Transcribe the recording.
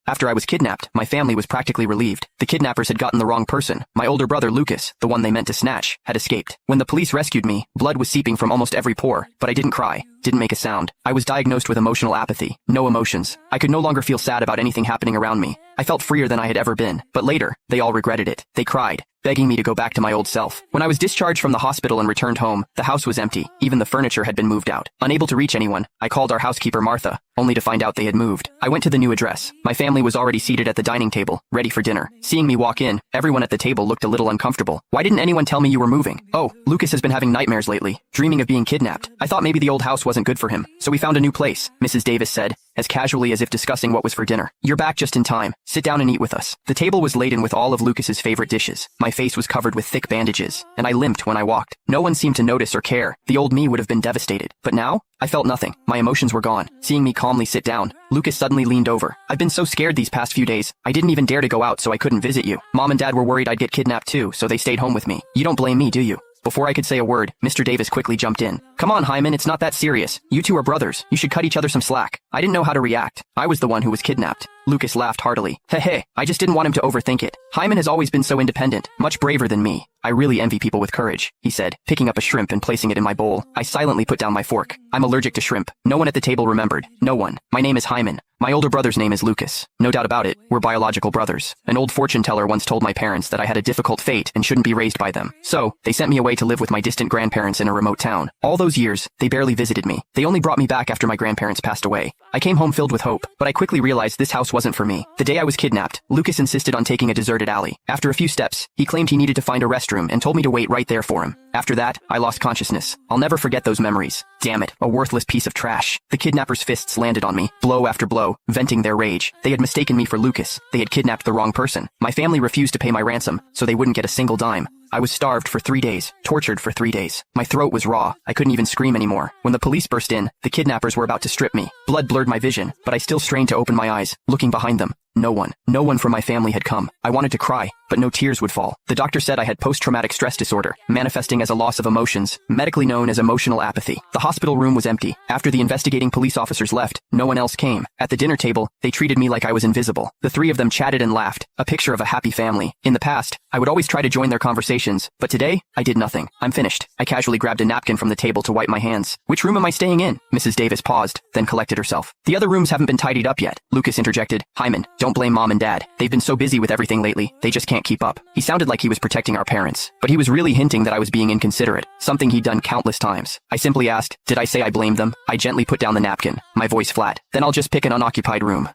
After I was kidnapped, my family was practically relieved. The kidnappers had gotten the wrong person. My older brother, Lucas, the one they meant to snatch, had escaped. When the police rescued me, blood was seeping from almost every pore, but I didn't cry, didn't make a sound. I was diagnosed with emotional apathy. No emotions. I could no longer feel sad about anything happening around me. I felt freer than I had ever been. But later, they all regretted it. They cried, begging me to go back to my old self. When I was discharged from the hospital and returned home, the house was empty. Even the furniture had been moved out. Unable to reach anyone, I called our housekeeper Martha, only to find out they had moved. I went to the new address. My family was already seated at the dining table, ready for dinner. Seeing me walk in, everyone at the table looked a little uncomfortable. Why didn't anyone tell me you were moving? Oh, Lucas has been having nightmares lately, dreaming of being kidnapped. I thought maybe the old house wasn't good for him, so we found a new place, Mrs. Davis said, as casually as if discussing what was for dinner. You're back just in time. Sit down and eat with us. The table was laden with all of Lucas's favorite dishes. My face was covered with thick bandages, and I limped when I walked. No one seemed to notice or care. The old me would have been devastated. But now, I felt nothing. My emotions were gone. Seeing me calmly sit down, Lucas suddenly leaned over. I've been so scared these past few days. I didn't even dare to go out so I couldn't visit you. Mom and Dad were worried I'd get kidnapped too, so they stayed home with me. You don't blame me, do you? Before I could say a word, Mr. Davis quickly jumped in. Come on, Hyman, it's not that serious. You two are brothers. You should cut each other some slack. I didn't know how to react. I was the one who was kidnapped. Lucas laughed heartily. Hey, I just didn't want him to overthink it. Hyman has always been so independent, much braver than me. I really envy people with courage, he said, picking up a shrimp and placing it in my bowl. I silently put down my fork. I'm allergic to shrimp. No one at the table remembered. No one. My name is Hyman. My older brother's name is Lucas. No doubt about it, we're biological brothers. An old fortune teller once told my parents that I had a difficult fate and shouldn't be raised by them. So, they sent me away to live with my distant grandparents in a remote town. All those years, they barely visited me. They only brought me back after my grandparents passed away. I came home filled with hope, but I quickly realized this house wasn't for me. The day I was kidnapped, Lucas insisted on taking a deserted alley. After a few steps, he claimed he needed to find a restroom and told me to wait right there for him. After that, I lost consciousness. I'll never forget those memories. Damn it, a worthless piece of trash. The kidnappers' fists landed on me, blow after blow, venting their rage. They had mistaken me for Lucas. They had kidnapped the wrong person. My family refused to pay my ransom, so they wouldn't get a single dime. I was starved for 3 days, tortured for 3 days. My throat was raw. I couldn't even scream anymore. When the police burst in, the kidnappers were about to strip me. Blood blurred my vision, but I still strained to open my eyes, looking behind them. No one from my family had come. I wanted to cry, but no tears would fall. The doctor said I had post-traumatic stress disorder, manifesting as a loss of emotions, medically known as emotional apathy. The hospital room was empty. After the investigating police officers left, no one else came. At the dinner table, they treated me like I was invisible. The three of them chatted and laughed, a picture of a happy family. In the past, I would always try to join their conversations, but today, I did nothing. I'm finished. I casually grabbed a napkin from the table to wipe my hands. Which room am I staying in? Mrs. Davis paused, then collected herself. The other rooms haven't been tidied up yet. Lucas interjected. Hyman, don't blame Mom and Dad. They've been so busy with everything lately, they just can't keep up. He sounded like he was protecting our parents, but he was really hinting that I was being inconsiderate, something he'd done countless times. I simply asked, did I say I blamed them? I gently put down the napkin, my voice flat. Then I'll just pick an unoccupied room.